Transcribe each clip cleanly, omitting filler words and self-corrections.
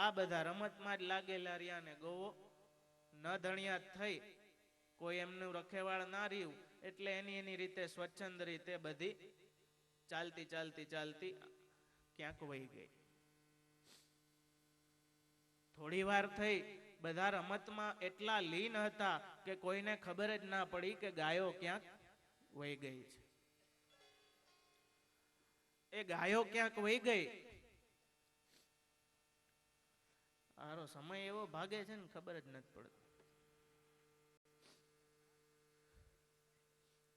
આ બધા રમતમાં જ લાગેલા રહ્યા ને ગોવો ન ધણિયા થઈ, કોઈ એમનું રખેવાળ ના રહ્યું એટલે એની એની રીતે સ્વચ્છંદ રીતે બધી ચાલતી ચાલતી ચાલતી ક્યાંક વહી ગઈ. થોડી વાર થઈ, બધા રમતમાં એટલા લીન હતા કે કોઈને ખબર જ ના પડી કે ગાયો ક્યાંક વહી ગઈ છે. એ ગાયો ક્યાંક વહી ગઈ. આરો સમય એવો ભાગે છે ને ખબર જ નથી પડતી.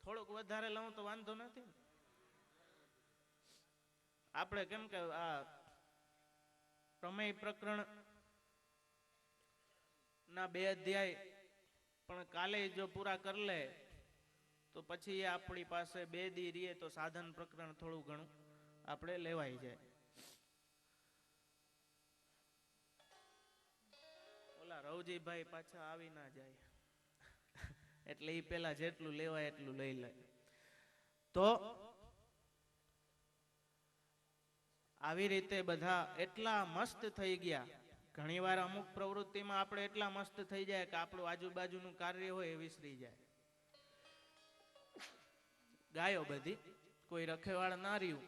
થોડુંક વધારે લઉં તો વાંધો નથી. આપણે કેમ કે આ પ્રમેય પ્રકરણ ના 2 અધ્યાય પણ કાલે જો પૂરા કરી લે તો પછી આપણી પાસે 2 દી રહીએ તો સાધન પ્રકરણ થોડું ઘણું આપણે લેવાઈ જાય. ઓલા રવજીભાઈ પાછા આવી ના જાય એટલે એ પેલા જેટલું લેવાય એટલું લઈ લે. તો આવી રીતે બધા એટલા મસ્ત થઈ ગયા. ઘણી વાર અમુક પ્રવૃત્તિમાં આપણે એટલા મસ્ત થઈ જાય કે આપણું આજુબાજુનું કાર્ય હોય એ વિસરી જાય. ગાયો બધી કોઈ રખેવાળ ના રહ્યું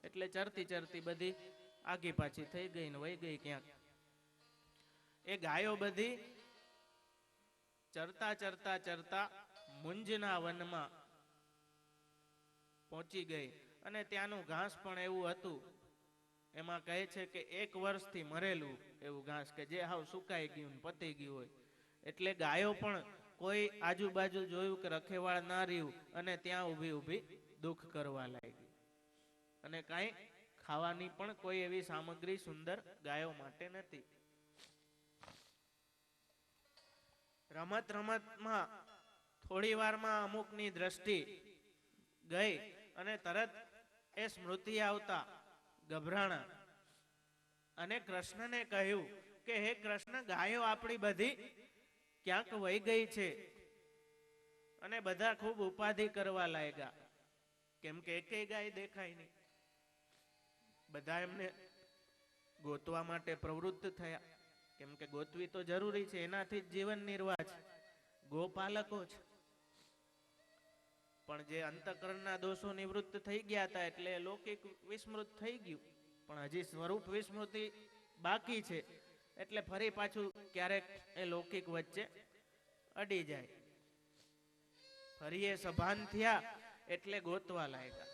એટલે ચરતી ચરતી બધી આગી પાછી થઈ ગઈ ને વહી ગઈ ક્યાંક. એ ગાયો બધી ચરતા ચરતા ચરતા મુંજના વનમાં પહોંચી ગઈ અને ત્યાંનું ઘાસ પણ એવું હતું, એમાં કહે છે કે 1 વર્ષથી મરેલું એવું ઘાસ કે જે હાવ સુકાઈ ગયું ને પતી ગયું હોય. એટલે ગાયો પણ કોઈ આજુબાજુ જોયું કે રખેવાળ ના રહ્યું અને ત્યાં ઊભી ઊભી દુઃખ કરવા લાગી. અને કાંઈ ખાવાની પણ કોઈ એવી સામગ્રી સુંદર ગાયો માટે નથી. રમત રમતમાં થોડી વારમાં અમુકની દ્રષ્ટિ ગઈ અને તરત એ સ્મૃતિ આવતા ગભરાણા અને કૃષ્ણને કહ્યું કે હે કૃષ્ણ, ગાયો આપણી બધી ક્યાંક વહી ગઈ છે. અને બધા ખૂબ ઉપાધિ કરવા લાગ્યા, કેમ કે એકેય ગાય દેખાય નહીં. બધા એમને ગોતવા માટે પ્રવૃત્ત થયા, કેમ કે ગોતવી તો જરૂરી છે, એનાથી જ જીવન નિર્વાહ છે, ગોપાલકો છે. પણ જે અંતઃકરણના દોષો નિવૃત્ત થઈ ગયા હતા એટલે લૌકિક વિસ્મૃત થઈ ગયું, પણ હજી સ્વરૂપ વિસ્મૃતિ બાકી છે. એટલે ફરી પાછું ક્યારેક એ લૌકિક વચ્ચે અડી જાય. ફરી એ સભાન થયા એટલે ગોતવા લાગ્યા.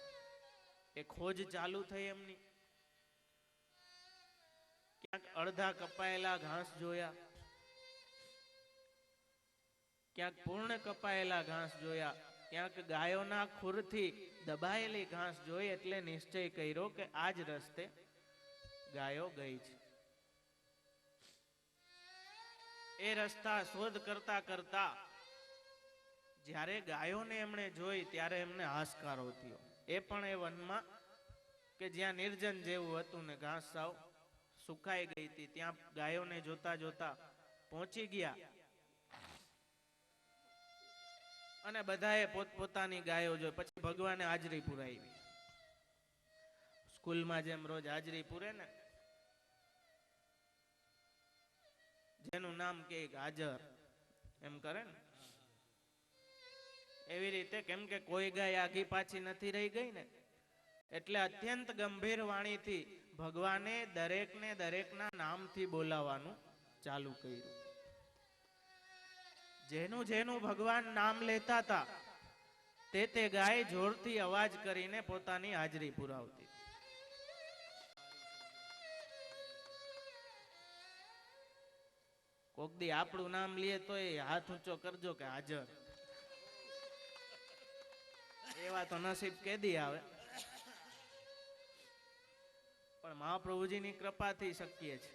એ ખોજ ચાલુ થઈ એમની. ક્યાંક અડધા કપાયેલા ઘાસ જોયા, ક્યાંક પૂર્ણ કપાયેલા ઘાસ જોયા, ક્યાંક ગાયોના ખુરથી દબાયેલી ઘાસ જોઈ એટલે નિશ્ચય કર્યો કે આ જ રસ્તે ગાયો ગઈ છે. એ રસ્તા શોધ કરતા કરતા જ્યારે ગાયોને એમણે જોઈ ત્યારે એમને હાશકારો થયો. એ પણ એ વનમાં કે જ્યાં નિર્જન જેવું હતું ને ઘાસ સાવ સુકાઈ ગઈ હતી, ત્યાં ગાયોને જોતા જોતા પહોંચી ગયા. અને બધાએ પોતપોતાની ગાયો જોઈ. પછી ભગવાને હાજરી પુરાવી. સ્કૂલમાં જેમ રોજ હાજરી પૂરે ને, જેનું નામ કે હાજર એમ કરે ને, એવી રીતે કેમ કે કોઈ ગાય આગી પાછી નથી રહી ગઈ ને, એટલે અત્યંત ગંભીર વાણીથી ભગવાને દરેકને દરેકના નામથી બોલાવવાનું ચાલુ કર્યું. જેનું જેનું ભગવાન નામ લેતા હતા તે ગાય જોરથી અવાજ કરીને પોતાની હાજરી પુરાવતી. કોક દી આપણું નામ લઈએ તો એ હાથ ઊંચો કરજો કે હાજર. એવા તો નસીબ કેદી આવે, પણ મહાપ્રભુજીની કૃપાથી શક્ય છે.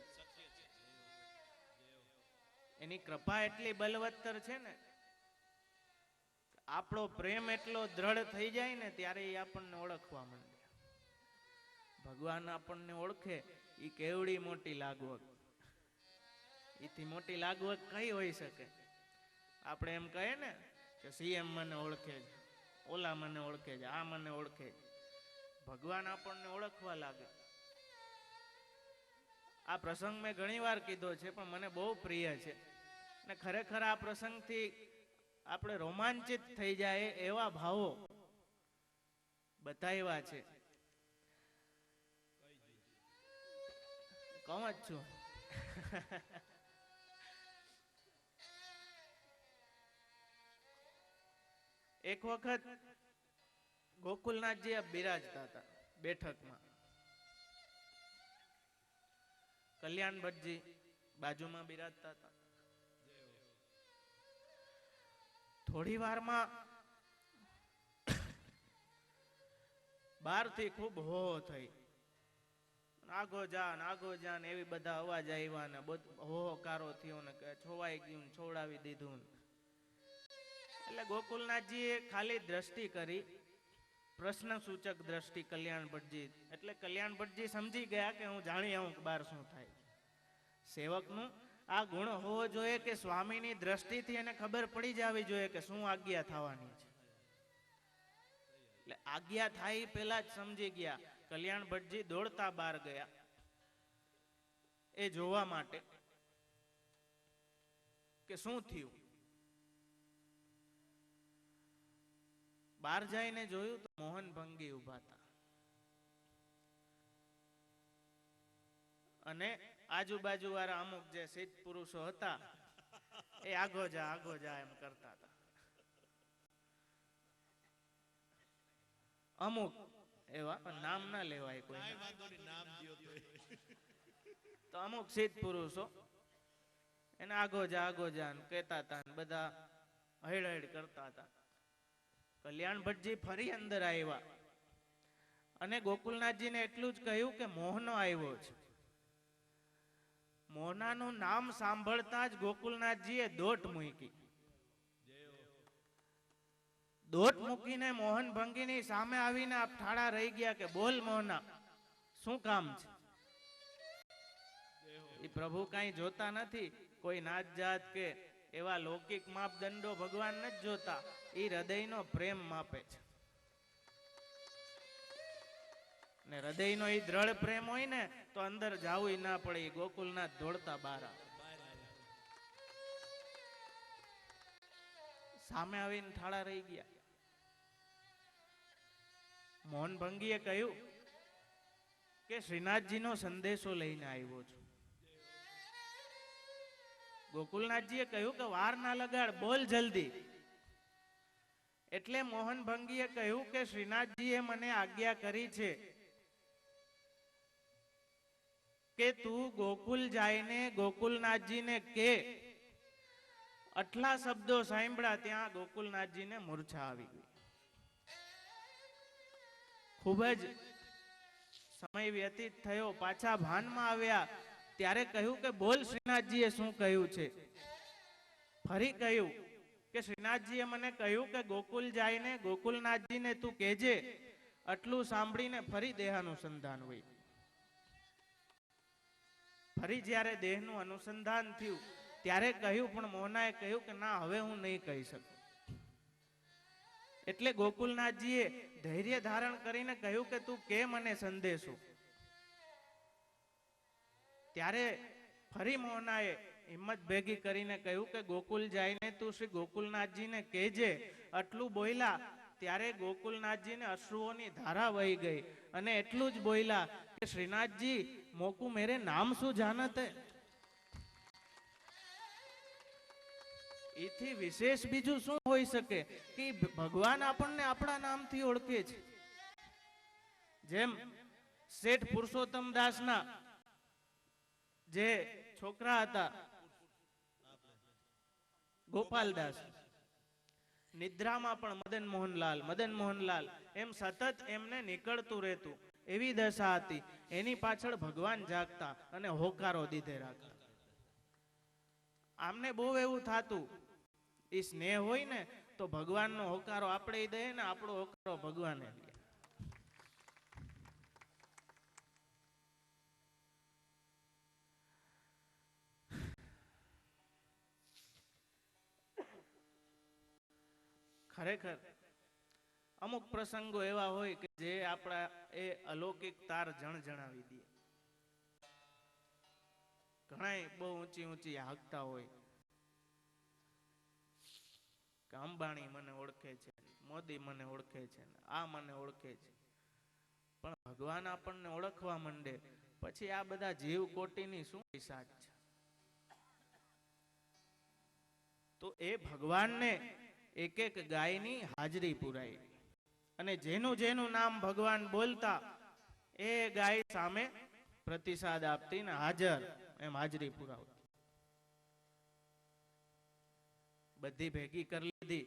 એની કૃપા એટલી બલવત્તર છે ને, આપણો પ્રેમ એટલો દ્રઢ થઈ જાય ને ત્યારે એ આપણને ઓળખવા માંડે. ભગવાન આપણને ઓળખે એ કેવડી મોટી લાગવગ. એથી મોટી લાગવગ કઈ હોઈ શકે? આપણે એમ કહીએ ને કે સીએમ મને ઓળખે છે, ઓલા મને ઓળખે છે, આ મને ઓળખે છે. ભગવાન આપણને ઓળખવા લાગે. આ પ્રસંગ મેં ઘણી વાર કીધો છે, પણ મને બહુ પ્રિય છે. અને ખરેખર આ પ્રસંગથી આપણે રોમાંચિત થઈ જાય એવા ભાવો બતાવ્યા છે. કહું જ છું. એક વખત ગોકુલનાથજી બિરાજતા હતા બેઠકમાં. કલ્યાણ ભટ્ટજી બાજુમાં બિરાજતા હતા. થોડી વારમાં બહારથી ખૂબ હો થઈ, આગો જાન એવી બધા અવાજ આવ્યા ને હોકારો થયો ને છોવાઈ ગયું, છોડાવી દીધું. એટલે ગોકુલનાથજીએ ખાલી દ્રષ્ટિ કરી, પ્રશ્ન સૂચક દ્રષ્ટિ કલ્યાણ ભટ્ટજી. એટલે કલ્યાણ ભટ્ટજી સમજી ગયા કે હું જાણી આવું કે બાર શું થાય. સેવકનું આ ગુણ હોવો જોઈએ કે સ્વામીની દ્રષ્ટિથી એને ખબર પડી જવી જોઈએ કે શું આજ્ઞા થવાની છે. એટલે આજ્ઞા થાય પેલા જ સમજી ગયા. કલ્યાણ ભટ્ટજી દોડતા બહાર ગયા એ જોવા માટે કે શું થયું. બહાર જઈને જોયું તો મોહન ભંગી ઉભા હતા અને આજુબાજુ વાળા અમુક જે સિદ્ધ પુરુષો હતા એ આગો જા એમ કરતા હતા. અમુક એવા નામ ના લેવાય કોઈ, તો અમુક સિદ્ધ પુરુષો એને આગો જા કહેતા હતા, બધા હૈડ કરતા હતા. કલ્યાણ ભટ્ટજી ફરી અંદર આવ્યા અને ગોકુલનાથજીને એટલું જ કહ્યું કે મોહનો આવ્યો છે. મોહનાનું નામ સાંભળતા જ ગોકુલનાથજીએ દોટ મૂકી. દોટ મૂકીને મોહન ભંગીની સામે આવીને આપ ઠાડા રહી ગયા કે બોલ મોહના, શું કામ છે? એ પ્રભુ કઈ જોતા નથી, કોઈ નાત જાત કે એવા લૌકિક માપદંડો ભગવાન નથી જોતા, એ હૃદયનો પ્રેમ માપે છે. ને હૃદયનો એ દ્રઢ પ્રેમ હોય ને તો અંદર જાવું ના પડે. ગોકુલનાથ દોડતા બહાર સામે આવીને ઠાડા રહી ગયા. મોહન ભંગીએ કહ્યું કે શ્રીનાથજીનો સંદેશો લઈને આવ્યો છું. ગોકુલનાથજીએ કહ્યું કે વાર ના લગાડ, બોલ જલ્દી. એટલે મોહન ભંગીએ કહ્યું કે શ્રીનાથજીએ મને આજ્ઞા કરી છે કે તું ગોકુલ જઈને ગોકુલનાથજીને કે. આટલા શબ્દો સાંભળ્યા ત્યાં ગોકુલનાથજીને મૂર્છા આવી ગઈ. ખૂબ જ સમય વ્યતીત થયો, પાછા ભાનમાં આવ્યા ત્યારે કહ્યું કે બોલ શ્રીનાથજીએ શું કહ્યું છે. ફરી કહ્યું કે શ્રીનાથજીએ મને કહ્યું કે ગોકુલ જઈને ગોકુલનાથજીને તું કહેજે. આટલું સાંભળીને ફરી દેહાનુસંધાન હોય. ફરી જ્યારે દેહનું અનુસંધાન થયું ત્યારે કહ્યું, પણ મોહનાએ કહ્યું કે ના, હવે હું નહીં કહી શકું. એટલે ગોકુલનાથજીએ ધૈર્ય ધારણ કરીને કહ્યું કે તું કે મને સંદેશો. ત્યારે ફરી મોહનાએ હિંમત ભેગી કરીને કહ્યું કે ગોકુલ જઈને તું શ્રી ગોકુલનાથજીને કહેજે. આટલું બોલ્યા ત્યારે ગોકુલનાથજીને અશ્રુઓની ધારા વહી ગઈ અને એટલું જ બોલ્યા કે શ્રીનાથજી મોકુ મેરે નામ શું જાનત હૈ. એથી વિશેષ બીજું શું હોઈ શકે કે ભગવાન આપણને આપણા નામથી ઓળખે છે. જેમ શેઠ પુરુષોત્તમ દાસના જે છોકરા હતા ગોપાલદાસ, નિદ્રામાં પણ મદન મોહનલાલ એમ સતત એમને નીકળતું રહેતું. એવી દશા હતી. એની પાછળ ભગવાન જાગતા અને હોકારો દીધે રાખતા. આમને બહુ એવું થતું, એ સ્નેહ હોય ને તો ભગવાનનો હોકારો આપણે દઈએ ને આપણો હોકારો ભગવાને દે. ખરેખર અમુક પ્રસંગો એવા હોય કે જે આપણા એ અલૌકિક તાર જણાવી દે. ઘણાય બહુ ઊંચી ઊંચી હાંકતા હોય કે અંબાણી મને ઓળખે છે, મોદી મને ઓળખે છે, આ મને ઓળખે છે. પણ ભગવાન આપણને ઓળખવા માંડે પછી આ બધા જીવ કોટીની શું પિશાચ છે. તો એ ભગવાનને એક એક ગાયની હાજરી પુરાઈ અને જેનું જેનું નામ ભગવાન બોલતા એ ગાય સામે પ્રતિસાદ આપતી ને હાજર એમ હાજરી પુરાવતી. બધી ભેગી કરી લીધી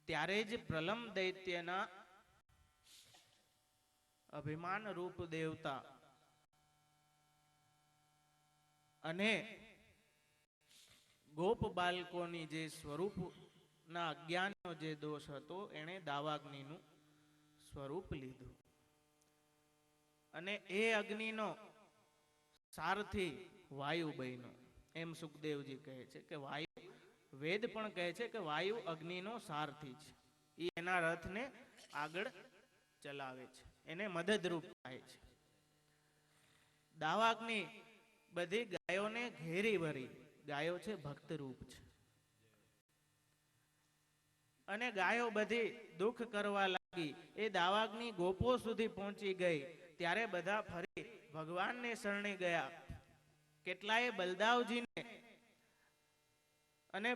ત્યારે જ પ્રલંબ દૈત્યના અભિમાન રૂપ દેવતા અને ગોપ બાળકોની જે સ્વરૂપ ના અજ્ઞાનનો જે દોષ હતો એણે દાવાગ્નિનું સ્વરૂપ લીધું અને એ અગ્નિનો સારથી વાયુ બન્યો. એમ સુખદેવજી કહે છે કે વાયુ, વેદ પણ કહે છે કે વાયુ અગ્નિનો સારથી છે. એ એના રથને આગળ ચલાવે છે, એને મદદરૂપ થાય છે. દાવાગ્નિ બધી ગાયોને ઘેરી ભરી, ગાયો છે ભક્ત રૂપ છે, અને ગાયો બધી દુઃખ કરવા લાગી. એ દાવાગ્નિ ગોપો સુધી પહોંચી ગઈ ત્યારે બધા ફરી ભગવાનને શરણે ગયા. કેટલાય બલદાવજીને અને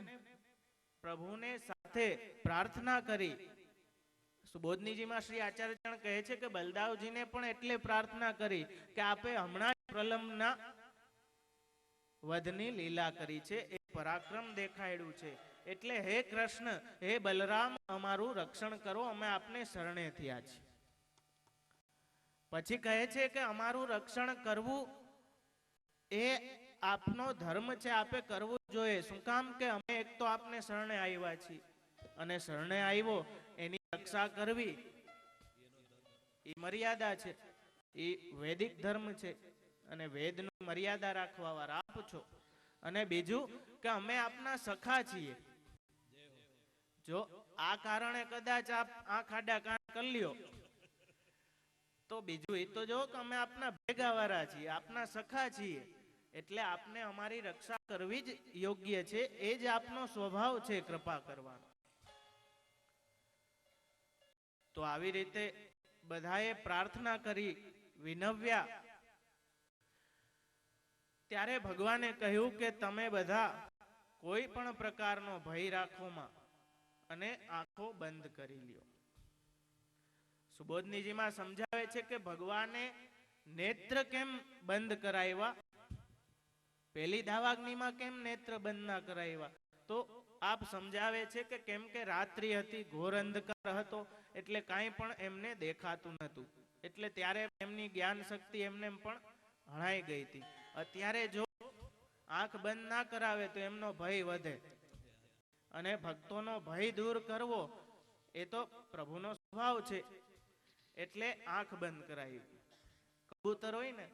પ્રભુને સાથે પ્રાર્થના કરી. સુબોધનીજીમાં શ્રી આચાર્યજન કહે છે કે બલદાવજીને પણ એટલે પ્રાર્થના કરી કે આપે હમણાં જ પ્રલંબના વધની લીલા કરી છે, એ પરાક્રમ દેખાડ્યું છે, એટલે હે કૃષ્ણ, હે બલરામ, અમારું રક્ષણ કરો, અમે આપને શરણે થયા છીએ. પછી કહે છે કે અમારું રક્ષણ કરવું એ આપનો ધર્મ છે, આપે કરવું જોઈએ. શું કામ? કે અમે એક તો આપને શરણે આવ્યા છીએ અને શરણે આવ્યો એની રક્ષા કરવી એ મર્યાદા છે, એ વૈદિક ધર્મ છે અને વેદનું મર્યાદા રાખવા વાળા આપ છો. અને બીજું કે અમે આપના સખા છીએ. જો આ કારણે કદાચ આપ આ ખાડા કાન કરી લ્યો તો બીજું એ તો જો કે અમે આપના ભેગા વાળા છીએ, આપના સખા છીએ, એટલે આપને અમારી રક્ષા કરવી જ યોગ્ય છે. એ જ આપનો સ્વભાવ છે કૃપા કરવાનો. તો આવી રીતે બધાએ પ્રાર્થના કરી, વિનવ્યા. ત્યારે ભગવાને કહ્યું કે તમે બધા કોઈ પણ પ્રકારનો ભય રાખોમાં અને આંખો બંધ કરી લ્યો. સુબોધનીજીમાં સમજાવે છે કે ભગવાને નેત્ર કેમ બંધ કરાવ્યા, પેલી દાવાગ્નિમાં કેમ નેત્ર બંધ ના કરાવ્યા? તો આપ સમજાવે છે કે કેમ કે રાત્રિ હતી, ઘોર અંધકાર હતો, એટલે કાંઈ પણ એમને દેખાતું નહોતું, એટલે ત્યારે એમની જ્ઞાન શક્તિ એમને પણ હણાઈ ગઈ હતી. અત્યારે જો આંખ બંધ ના કરાવે તો એમનો ભય વધે, અને ભક્તોનો ભય દૂર કરવો એ તો પ્રભુનો સ્વભાવ છે, એટલે આંખ બંધ કરાવી. કબૂતર હોય ને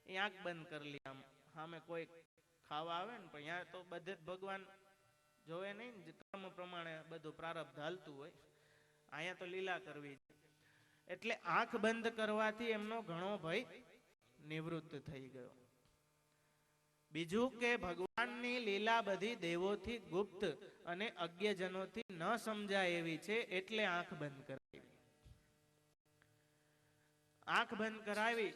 એ આંખ બંધ કરી લે, આમ સામે કોઈ ખાવા આવે ને, પણ ત્યાં તો બધે જ ભગવાન જોવે નહીં ને, કર્મ પ્રમાણે બધું પ્રારબ્ધ હાલતું હોય. અહીંયા તો લીલા કરવી, એટલે આંખ બંધ કરવાથી એમનો ઘણો ભય નિવૃત્ત થઈ ગયો. બીજું કે ભગવાનની લીલા બધી દેવોથી ગુપ્ત અને અજ્ઞજનોથી ન સમજાય એવી છે, એટલે આંખ બંધ કરાવી. આંખ બંધ કરાવી,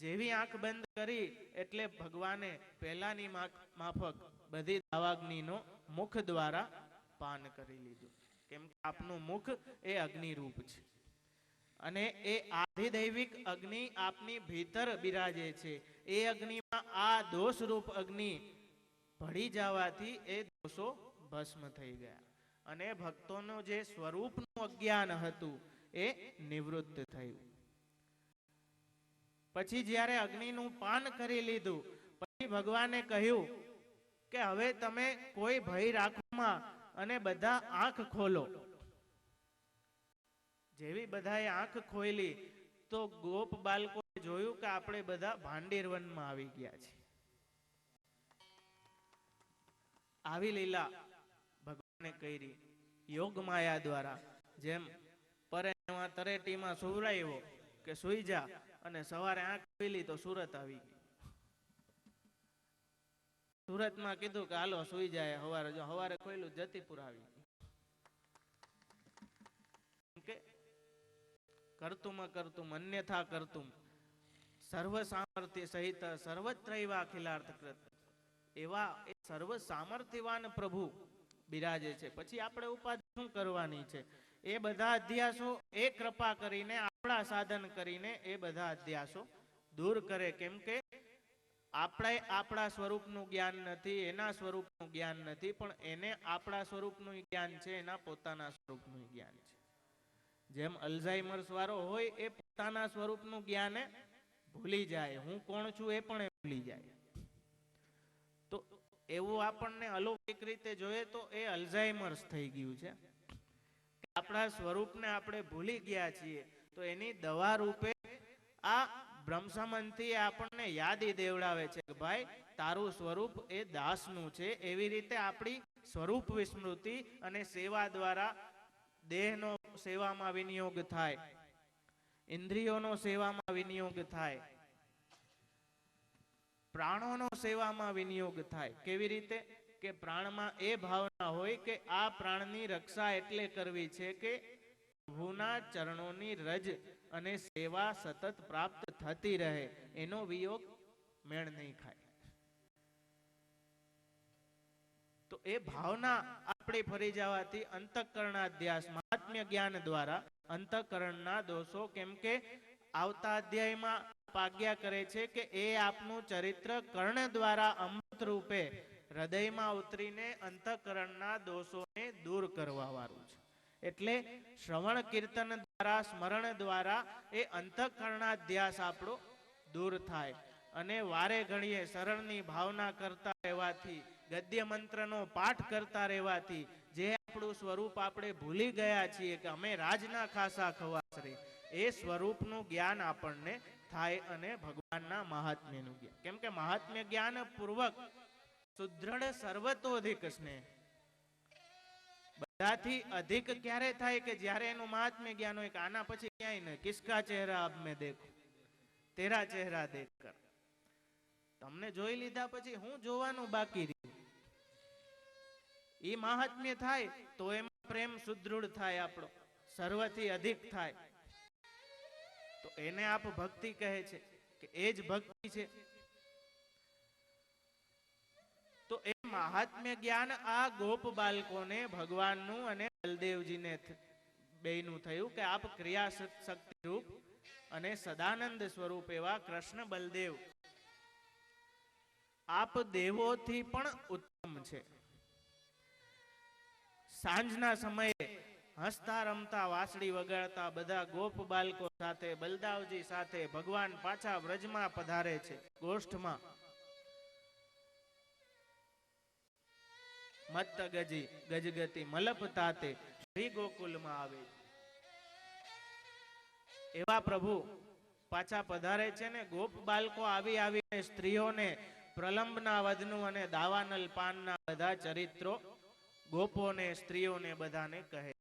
જેવી આંખ બંધ કરી એટલે ભગવાને પહેલાની માફક બધી દાવાગ્નિનો મુખ દ્વારા પાન કરી લીધું. કેમ કે આપનું મુખ એ અગ્નિ રૂપ છે અને એ આધિદૈવિક અગ્નિ આપની ભીતર બિરાજે છે. એ અગ્નિમાં આ દોષ રૂપ અગ્નિ ભળી જવાથી એ દોષો ભસ્મ થઈ ગયા અને ભક્તોનું જે સ્વરૂપનું અજ્ઞાન હતું એ નિવૃત્ત થયું. પછી જ્યારે અગ્નિનું પાન કરી લીધું પછી ભગવાને કહ્યું કે હવે તમે કોઈ ભય રાખોમાં અને બધા આંખ ખોલો. જેવી બધાએ આંખ ખોલી તો ગોપ બાળકોએ જોયું કે આપણે બધા ભાંડીર વનમાં આવી ગયા છે. આવી લીલા ભગવાને કરી યોગ માયા દ્વારા. જેમ પરેમાં તરેટીમાં સુવરાયો કે સુઈ જા અને સવારે આંખ ખોલી તો સુરત આવી ગઈ. સુરતમાં કીધું કે હાલો સુઈ જાય, હવારે જો હવારે ખોયલું જતીપુર આવી કે કરતુમ કરતુમ અન્યથા કરતુમ સર્વ સામર્થ્ય સહિત સર્વત્રૈવા અખિલાર્થ કૃત, એવા એ સર્વ સામર્થ્યવાન પ્રભુ બિરાજે છે. પછી આપણે ઉપાધિ શું કરવાની છે? એ બધા અધ્યાસો એ કૃપા કરીને આપણા સાધન કરીને એ બધા અધ્યાસો દૂર કરે. કેમ કે આપણે આપણા સ્વરૂપનું જ્ઞાન નથી, એના સ્વરૂપનું જ્ઞાન નથી, પણ એને આપણા સ્વરૂપનું જ્ઞાન છે, એના પોતાના સ્વરૂપનું જ્ઞાન છે. જેમ અલ્ઝાઇમર્સ વાળો હોય એ પોતાના સ્વરૂપનું જ્ઞાન ભૂલી જાય, હું કોણ છું એ પણ ભૂલી જાય. તો એવું આપણને અલૌકિક રીતે જોઈએ તો એ અલ્ઝાઇમર્સ થઈ ગયું છે. આપણા સ્વરૂપને આપણે ભૂલી ગયા છીએ. તો એની દવા રૂપે આ બ્રહ્મસમનથી આપણને યાદી દેવડાવે છે કે ભાઈ તારું સ્વરૂપ એ દાસનું છે. એવી રીતે આપણી સ્વરૂપ વિસ્મૃતિ અને સેવા દ્વારા દેહનો સેવામાં વિનિયોગ થાય, ઇન્દ્રિયોનો સેવામાં વિનિયોગ થાય, પ્રાણોનો સેવામાં વિનિયોગ થાય. કેવી રીતે? કે પ્રાણમાં એ ભાવના હોય કે આ પ્રાણની રક્ષા એટલે કરવી છે કે પ્રભુના ચરણોની રજ અને સેવા સતત પ્રાપ્ત થતી રહે, એનો વિયોગ મેળ નહીં ખાય. તો એ ભાવના આપણી ફરી જવાથી અંતઃકરણાધ્યાસ મહાત્મ્ય જ્ઞાન દ્વારા અંતઃકરણના દોષો, કેમ કે આવતા અધ્યાયમાં આજ્ઞા કરે છે કે એ આપનું ચરિત્ર કર્ણ દ્વારા અમૃત રૂપે હૃદયમાં ઉતરીને અંતઃકરણના દોષોને દૂર કરવા વાળું છે. એટલે શ્રવણ કીર્તન દ્વારા સ્મરણ દ્વારા એ અંતઃકરણાધ્યાસ આપણો દૂર થાય. અને વારે ઘડીએ શરણની ભાવના કરતા રહેવાથી, ગદ્ય મંત્રનો પાઠ કરતા રહેવાથી જે આપણું સ્વરૂપ આપણે ભૂલી ગયા છીએ કે અમે રાજના ખાસા ખવાસરી, એ સ્વરૂપનું જ્ઞાન આપણને થાય અને ભગવાનના મહાત્મ્યનું જ્ઞાન. કેમ કે મહાત્મ્ય જ્ઞાન પૂર્વક સુદ્રઢ સર્વતોધિક સ્નેહ. બધાથી અધિક ક્યારે થાય? કે જ્યારે એનું મહાત્મ્ય જ્ઞાન હોય કે આના પછી ક્યાંય નહીં, કિસકા ચહેરા અબ મેં દેખું તેરા ચહેરા દેખ કર. તમને જોઈ લીધા પછી હું જોવાનું બાકી રહ્યું? એ મહાત્મ્ય થાય તો એમાં પ્રેમ સુદૃઢ થાય, આપણો સર્વથી અધિક થાય. તો એને આપ ભક્તિ કહે છે કે એ જ ભક્તિ છે. તો એ મહાત્મ્ય જ્ઞાન આ ગોપ બાળકોને ભગવાનનું અને બલદેવજીને બેયનું થયું કે આપ ક્રિયા શક્તિ રૂપ અને સદાનંદ સ્વરૂપ એવા કૃષ્ણ બલદેવ આપ દેવોથી પણ ઉત્તમ છે. સાંજના સમયે હસતા રમતા વાંસળી વગાડતા બધા ગોપ બાળકો સાથે બલદાવજી સાથે ભગવાન પાછા વ્રજમાં પધારે છે. ગોષ્ઠમાં મત્ત ગજી ગજગતિ મલપ તાતે શ્રી ગોકુલમાં આવે. એવા પ્રભુ પાછા પધારે છે ને ગોપ બાળકો આવી આવીને સ્ત્રીઓને પ્રલંબના વધનું અને દાવાનલ પાનના બધા ચરિત્રો ગોપોને સ્ત્રીઓને બધાને કહે.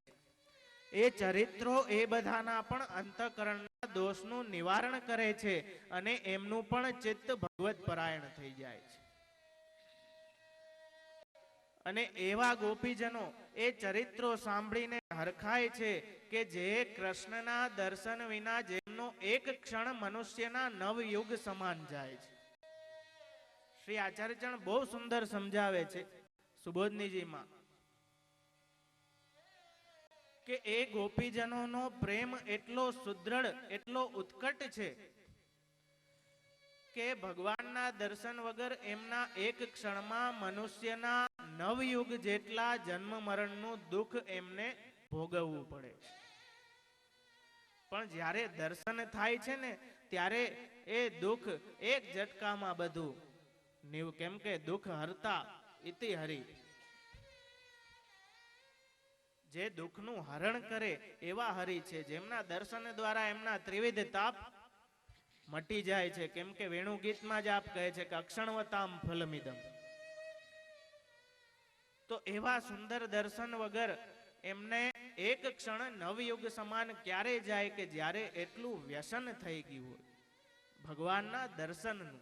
એ ચરિત્રો એ બધાના પણ અંતઃકરણના દોષનું નિવારણ કરે છે અને એમનું પણ ચિત્ત ભગવત પરાયણ થઈ જાય છે. અને એવા ગોપીજનો એ ચરિત્રો સાંભળીને હરખાય છે કે જે કૃષ્ણના દર્શન વિના જેમનો એક ક્ષણ મનુષ્યના નવયુગ સમાન જાય છે. શ્રી આચાર્યચરણ બહુ સુંદર સમજાવે છે સુબોધનીજીમાં કે એ ગોપીજનોનો પ્રેમ એટલો સુદ્રઢ, એટલો ઉત્કટ છે કે ભગવાનના દર્શન વગર એમના એક ક્ષણમાં મનુષ્યના નવયુગ જેટલા જન્મ મરણનું દુઃખ એમને ભોગવવું પડે. પણ જ્યારે દર્શન થાય છે ને ત્યારે એ દુઃખ એક ઝટકામાં બધું કેમ કે દુઃખ હરતા ઇતિ હરી, જે દુઃખનું હરણ કરે એવા હરિ છે, જેમના દર્શન દ્વારા એમના ત્રિવિધ તાપ મટી જાય છે. કેમ કે વેણુ ગીતમાં જ આપ કહે છે કે અક્ષણવતામ ફલમિદમ. તો એવા સુંદર દર્શન વગર એમને એક ક્ષણ નવયુગ સમાન ક્યારે જાય કે જ્યારે એટલું વ્યસન થઈ ગયું હોય ભગવાનના દર્શનનું.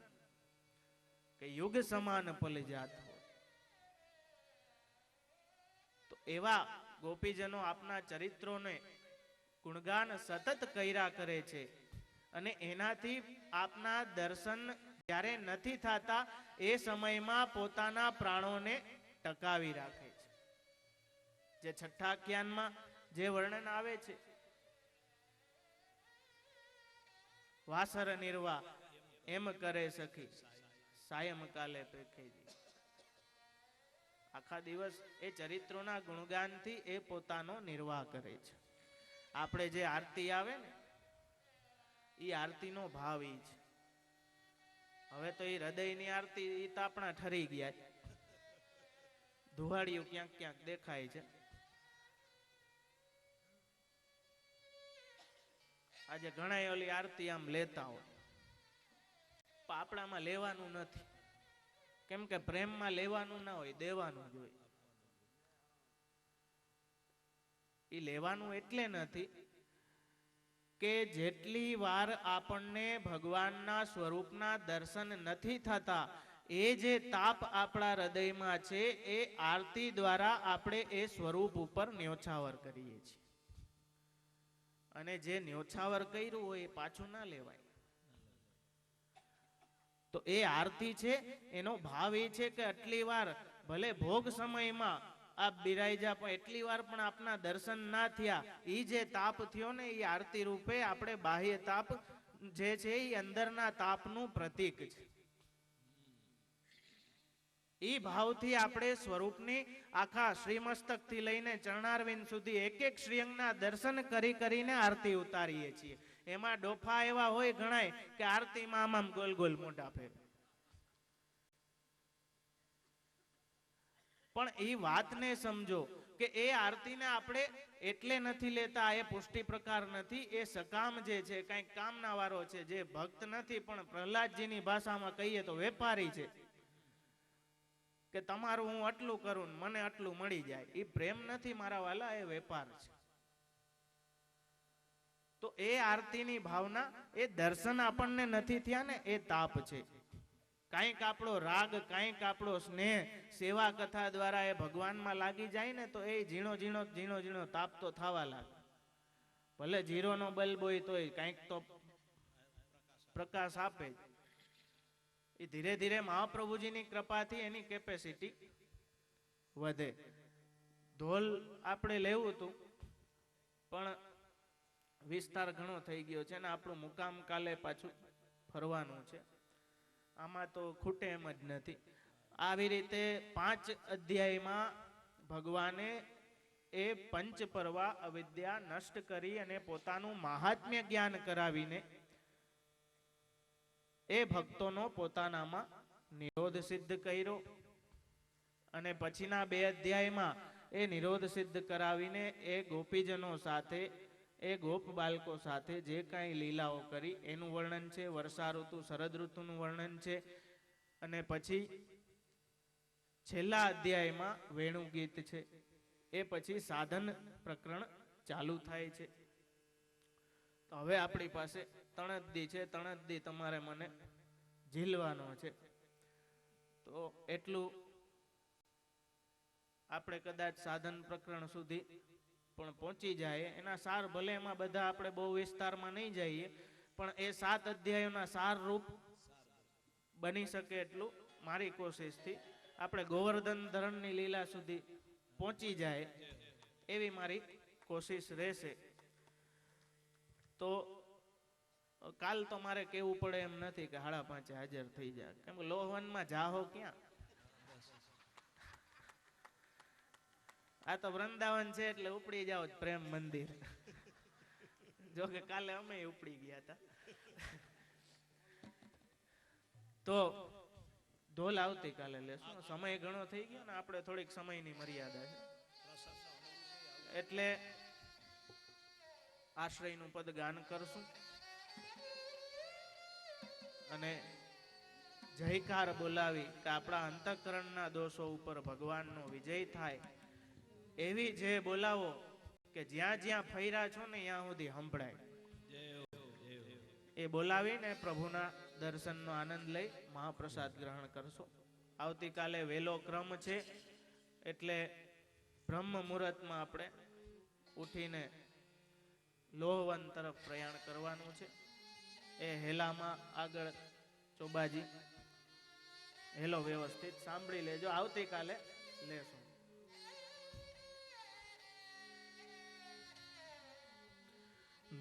કે યુગ સમાન પલજાત હોય. તો એવા ગોપીજનો આપના ચરિત્રોને ગુણગાન સતત કર્યા કરે છે અને એનાથી આપના દર્શન જ્યારે નથી થતા એ સમયમાં પોતાના પ્રાણોને ટકાવી રાખે છે. જે છઠ્ઠા આખ્યાનમાં જે વર્ણન આવે છે, વાસર નિર્વાહ એમ કરે સખી સાયમ કાલે પેખેજી. આખા દિવસ એ ચરિત્રોના ગુણગાનથી એ પોતાનો નિર્વાહ કરે છે. આપણે જે આરતી આવે ને એ આરતીનો ભાવ ઈ છે. હવે તો એ હૃદયની આરતી એ તો આપણા ઠરી ગયા, ધુવાડિયું ક્યાંક ક્યાંક દેખાય છે. આજે ઘણા ઓલી આરતી આમ લેતા હોય, પણ આપણામાં લેવાનું નથી. કેમ કે પ્રેમમાં લેવાનું ના હોય, દેવાનું જ હોય. એ લેવાનું એટલે નથી કે જેટલી વાર આપણને ભગવાનના સ્વરૂપના દર્શન નથી થતા એ જે તાપ આપણા હૃદયમાં છે એ આરતી દ્વારા આપણે એ સ્વરૂપ ઉપર ન્યોછાવર કરીએ છીએ. અને જે ન્યોછાવર કર્યું હોય એ પાછું ના લેવાય. તો એ આરતી છે એનો ભાવ એ છે કે આટલી વાર ભલે ભોગ સમયમાં આપ બિરાઈજા પણ એટલી વાર પણ આપના દર્શન ના થયા, એ જે તાપ થયો ને એ આરતી રૂપે આપણે બાહ્ય તાપ જે છે એ અંદરના તાપનું પ્રતીક છે. એ ભાવથી આપણે સ્વરૂપની આખા શ્રીમસ્તક થી લઈને ચરણારવિંદ સુધી એક એક શ્રીઅંગના દર્શન કરી કરીને આરતી ઉતારીએ છીએ. એમાં ડોફા એવા હોય ઘણાય કે આરતીમાં આમ ગોલ ગોલ મોઢા ફેર. પણ એ વાતને સમજો કે એ આરતીને આપણે એટલે નથી લેતા, એ પુષ્ટિ પ્રકાર નથી, એ સકામ જે છે કંઈક કામના વાળો છે, જે ભક્ત નથી પણ પ્રહલાદજીની ભાષામાં કહીએ તો વેપારી છે કે તમારું હું આટલું કરું મને આટલું મળી જાય. એ પ્રેમ નથી મારા વાલા, એ વેપાર છે. તો એ આરતીની ભાવના, એ દર્શન આપણને નથી થયા ને એ તાપ છે. કાંઈક આપણો રાગ, કાંઈક આપણો સ્નેહ સેવા કથા દ્વારા એ ભગવાનમાં લાગી જાય ને તો એ ઝીણો ઝીણો ઝીણો ઝીણો તાપ તો થવા લાગે. ભલે જીરોનો બલ્બ હોય તોય કાંઈક તો પ્રકાશ આપે. એ ધીરે ધીરે મહાપ્રભુજીની કૃપાથી એની કેપેસિટી વધે. ઢોલ આપણે લેવું હતું પણ વિસ્તાર ઘણો થઈ ગયો છે ને આપણું મુકામ કાલે પાછું ફરવાનું છે. આમાં તો ખૂટે એમ જ નથી. આવી રીતે 5 અધ્યાયમાં ભગવાને એ પંચપર્વા અવિદ્યા નષ્ટ કરી અને પોતાનું મહાત્મ્ય જ્ઞાન કરાવીને એ ભક્તોનો પોતાનામાં નિરોધ સિદ્ધ કર્યો. અને પછીના 2 અધ્યાયમાં એ નિરોધ સિદ્ધ કરાવીને એ ગોપીજનો સાથે, એ ગોપ બાળકો સાથે જે કાંઈ લીલાઓ કરી એનું વર્ણન છે. વર્ષા ઋતુ, શરદ ઋતુનું વર્ણન છે. અને પછી છેલ્લા અધ્યાયમાં વેણુ ગીત છે. એ પછી સાધન પ્રકરણ ચાલુ થાય છે. તો હવે આપણી પાસે 3 જ દી છે. 3 જ દી તમારે મને ઝીલવાનો છે. તો એટલું આપણે કદાચ સાધન પ્રકરણ સુધી પણ પહોંચી જાય. એના સાર ભલે એમાં બધા આપણે બહુ વિસ્તારમાં નહીં જઈએ પણ એ 7 અધ્યાયોના સાર રૂપ બની શકે એટલું મારી કોશિશથી આપણે ગોવર્ધન ધરણની લીલા સુધી પહોંચી જાય એવી મારી કોશિશ રહેશે. તો કાલ તો મારે કેવું પડે એમ નથી કે 5:30 હાજર થઈ જાય, કેમ કે લોહવનમાં જાહો ક્યાં. આ તો વૃંદાવન છે એટલે ઉપડી જાઓ પ્રેમ મંદિર. જો કે કાલે અમે ઉપડી ગયા હતા. તો ઢોલ આવતીકાલે લેશું. સમય ઘણો થઈ ગયો ને આપણે થોડીક સમયની મર્યાદા છે એટલે આશ્રયનું પદ ગાન કરશું અને જયકાર બોલાવી કે આપણા અંતઃકરણના દોષો ઉપર ભગવાનનો વિજય થાય એવી જે બોલાવો કે જ્યાં જ્યાં ફર્યા છો ને ત્યાં સુધી સંભળાય. એ બોલાવીને પ્રભુના દર્શનનો આનંદ લઈ મહાપ્રસાદ ગ્રહણ કરશો. આવતીકાલે વહેલો ક્રમ છે એટલે બ્રહ્મ મુહૂર્તમાં આપણે ઉઠીને લોહવન તરફ પ્રયાણ કરવાનું છે. એ હેલામાં આગળ ચોબાજી હેલો વ્યવસ્થિત સાંભળી લેજો, આવતીકાલે લેશું.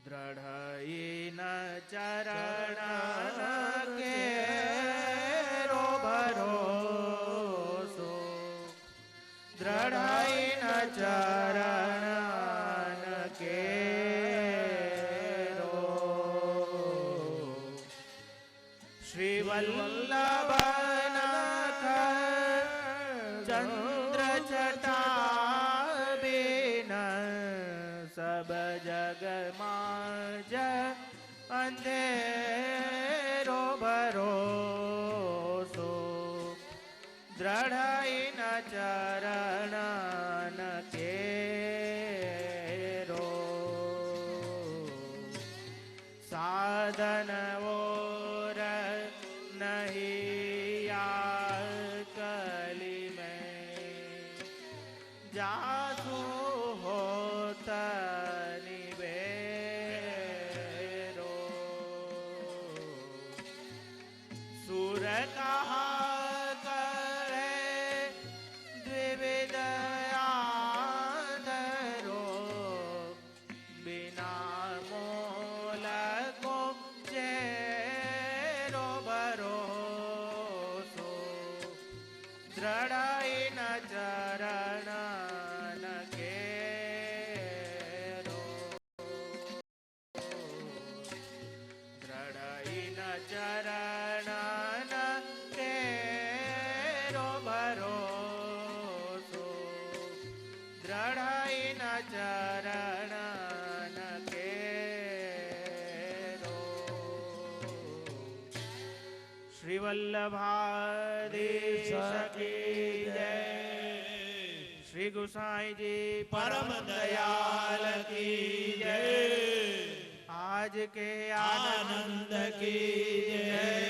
દ્રઢઈન ચરણ કેરો ભરોસો, દ્રઢઈન ચરણ કેરો શ્રી વલ્લભનાથ ચંદ્ર છટા બિન સબ જગ માં અંધેરો ભરોસો, દ્રઢઈન ચરણ કેરો સાધન ઓર નહીં કલી મેં જાસુ હોત નિબેરો, સુર કહા કરે દ્વિવિધ આધરો, બિના મોલ કો ચેરો ભરોસો, દ્રઢઈન ચરણ કેરો, દ્રઢઈન ચરણ કેરો ભરોસો, દ્રઢઈન ચરણ કેરો. શ્રી વલ્લભાધીશ કી જય. શ્રી ગુસાઈજી પરમ દયાલ की जय. आज के आनंद की जय.